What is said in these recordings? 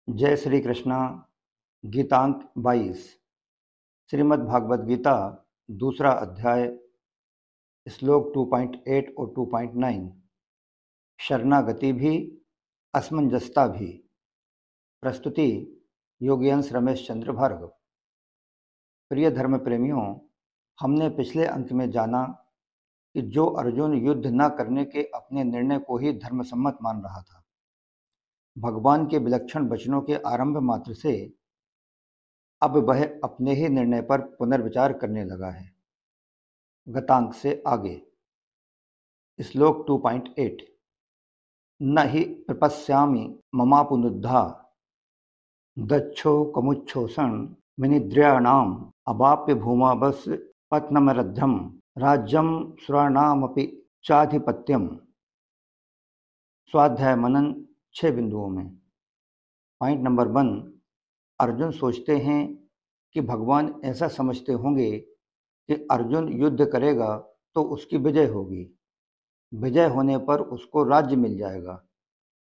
जय श्री कृष्णा। गीतांक 22। श्रीमद् भागवत गीता, दूसरा अध्याय, श्लोक 2.8 और 2.9। शरणागति भी, असमंजसता भी। प्रस्तुति योगीअंश रमेश चंद्र भार्गव। प्रिय धर्म प्रेमियों, हमने पिछले अंक में जाना कि जो अर्जुन युद्ध न करने के अपने निर्णय को ही धर्मसम्मत मान रहा था, भगवान के विलक्षण वचनों के आरंभ मात्र से अब वह अपने ही निर्णय पर पुनर्विचार करने लगा है। गतांक से आगे। श्लोक 2.8। न हि प्रपश्यामि ममापुनुद्धा दच्छो कमुच्छोषण विनिद्र्याणाम् अवाप्य भूमा बस पत्नमरद्धम राज्यम सुराणामपि चाधिपत्यम। स्वाध्याय मनन 6 बिंदुओं में। Point number 1। अर्जुन सोचते हैं कि भगवान ऐसा समझते होंगे कि अर्जुन युद्ध करेगा तो उसकी विजय होगी। विजय होने पर उसको राज्य मिल जाएगा।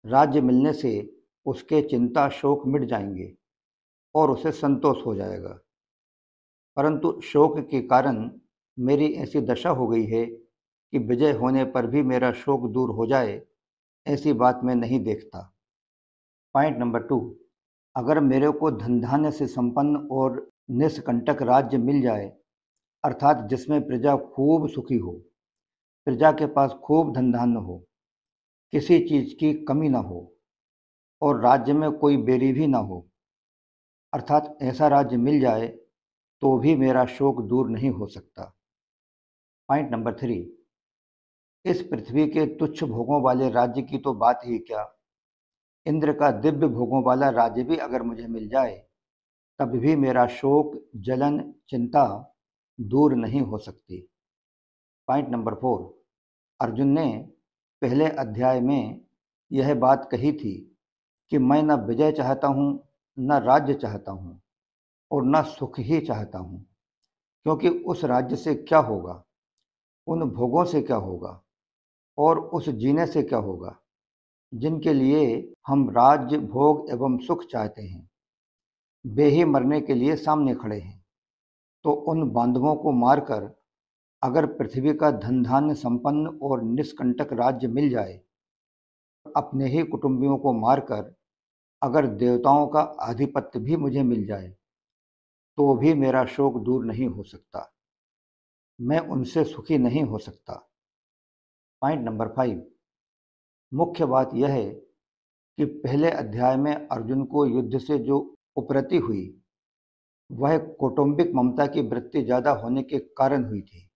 राज्य मिलने से उसके चिंता शोक मिट जाएंगे और उसे संतोष हो जाएगा। परंतु शोक के कारण मेरी ऐसी दशा हो गई है कि विजय होने पर भी मेरा शोक दूर हो जाए, ऐसी बात मैं नहीं देखता। Point number 2। अगर मेरे को धन धान्य से संपन्न और निष्कंटक राज्य मिल जाए, अर्थात जिसमें प्रजा खूब सुखी हो, प्रजा के पास खूब धन धान्य हो, किसी चीज की कमी न हो और राज्य में कोई बेरी भी न हो, अर्थात ऐसा राज्य मिल जाए तो भी मेरा शोक दूर नहीं हो सकता। Point number 3। इस पृथ्वी के तुच्छ भोगों वाले राज्य की तो बात ही क्या, इंद्र का दिव्य भोगों वाला राज्य भी अगर मुझे मिल जाए तब भी मेरा शोक, जलन, चिंता दूर नहीं हो सकती। Point number 4। अर्जुन ने पहले अध्याय में यह बात कही थी कि मैं न विजय चाहता हूँ, न राज्य चाहता हूँ और न सुख ही चाहता हूँ, क्योंकि उस राज्य से क्या होगा, उन भोगों से क्या होगा और उस जीने से क्या होगा जिनके लिए हम राज्य, भोग एवं सुख चाहते हैं। वे ही मरने के लिए सामने खड़े हैं। तो उन बांधवों को मारकर अगर पृथ्वी का धन धान्य संपन्न और निष्कंटक राज्य मिल जाए, अपने ही कुटुंबियों को मारकर अगर देवताओं का आधिपत्य भी मुझे मिल जाए तो भी मेरा शोक दूर नहीं हो सकता, मैं उनसे सुखी नहीं हो सकता। Point number 5। मुख्य बात यह है कि पहले अध्याय में अर्जुन को युद्ध से जो उपरति हुई वह कौटुंबिक ममता की वृत्ति ज्यादा होने के कारण हुई थी,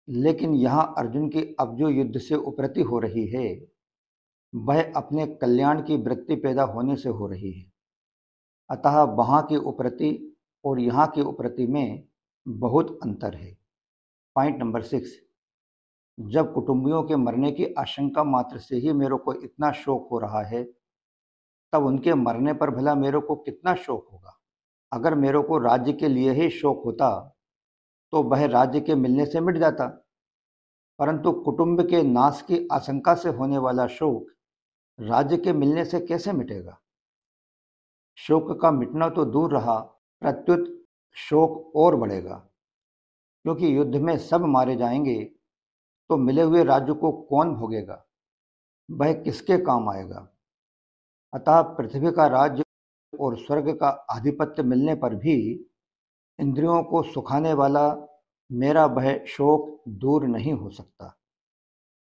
लेकिन यहाँ अर्जुन की अब जो युद्ध से उपरति हो रही है वह अपने कल्याण की वृत्ति पैदा होने से हो रही है। अतः वहाँ की उपरति और यहाँ की उपरति में बहुत अंतर है। Point number 6। जब कुटुंबियों के मरने की आशंका मात्र से ही मेरे को इतना शोक हो रहा है, तब उनके मरने पर भला मेरे को कितना शोक होगा। अगर मेरे को राज्य के लिए ही शोक होता तो वह राज्य के मिलने से मिट जाता, परंतु कुटुंब के नाश की आशंका से होने वाला शोक राज्य के मिलने से कैसे मिटेगा। शोक का मिटना तो दूर रहा, प्रत्युत शोक और बढ़ेगा, क्योंकि युद्ध में सब मारे जाएंगे तो मिले हुए राज्य को कौन भोगेगा, वह किसके काम आएगा। अतः पृथ्वी का राज्य और स्वर्ग का आधिपत्य मिलने पर भी इंद्रियों को सुखाने वाला मेरा वह शोक दूर नहीं हो सकता।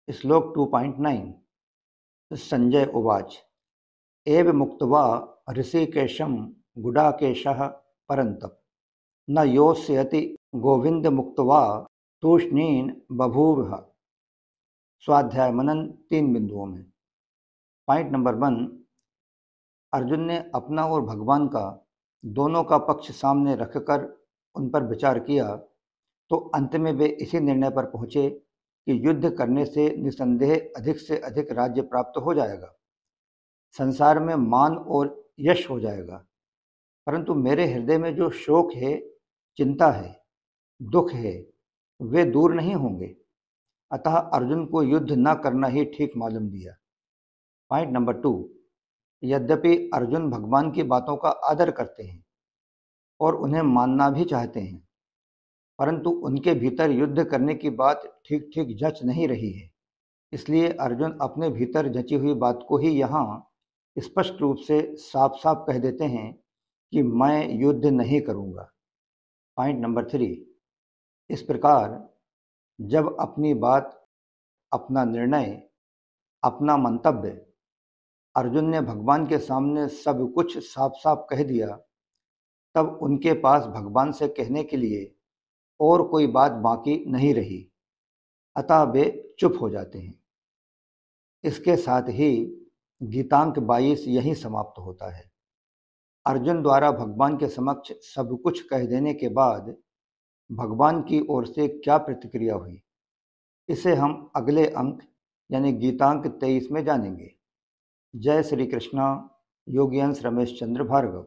श्लोक 2.9। संजय उवाच। एव मुक्त्वा ऋषिकेशं गुडाकेशः परन्तप न योत्स्यति गोविंद मुक्त्वा तूष्णीन बभूवः। स्वाध्याय मनन 3 बिंदुओं में। Point number 1। अर्जुन ने अपना और भगवान का दोनों का पक्ष सामने रखकर उन पर विचार किया तो अंत में वे इसी निर्णय पर पहुंचे कि युद्ध करने से निसंदेह अधिक से अधिक राज्य प्राप्त हो जाएगा, संसार में मान और यश हो जाएगा, परंतु मेरे हृदय में जो शोक है, चिंता है, दुख है, वे दूर नहीं होंगे। अतः अर्जुन को युद्ध न करना ही ठीक मालूम दिया। Point number 2। यद्यपि अर्जुन भगवान की बातों का आदर करते हैं और उन्हें मानना भी चाहते हैं, परंतु उनके भीतर युद्ध करने की बात ठीक ठीक जच नहीं रही है। इसलिए अर्जुन अपने भीतर जची हुई बात को ही यहाँ स्पष्ट रूप से साफ साफ कह देते हैं कि मैं युद्ध नहीं करूँगा। Point number 3। इस प्रकार जब अपनी बात, अपना निर्णय, अपना मंतव्य अर्जुन ने भगवान के सामने सब कुछ साफ साफ कह दिया, तब उनके पास भगवान से कहने के लिए और कोई बात बाकी नहीं रही, अतः वे चुप हो जाते हैं। इसके साथ ही गीतांक 22 यहीं समाप्त होता है। अर्जुन द्वारा भगवान के समक्ष सब कुछ कह देने के बाद भगवान की ओर से क्या प्रतिक्रिया हुई, इसे हम अगले अंक यानी गीतांक 23 में जानेंगे। जय श्री कृष्णा। योगी अंश रमेश चंद्र भार्गव।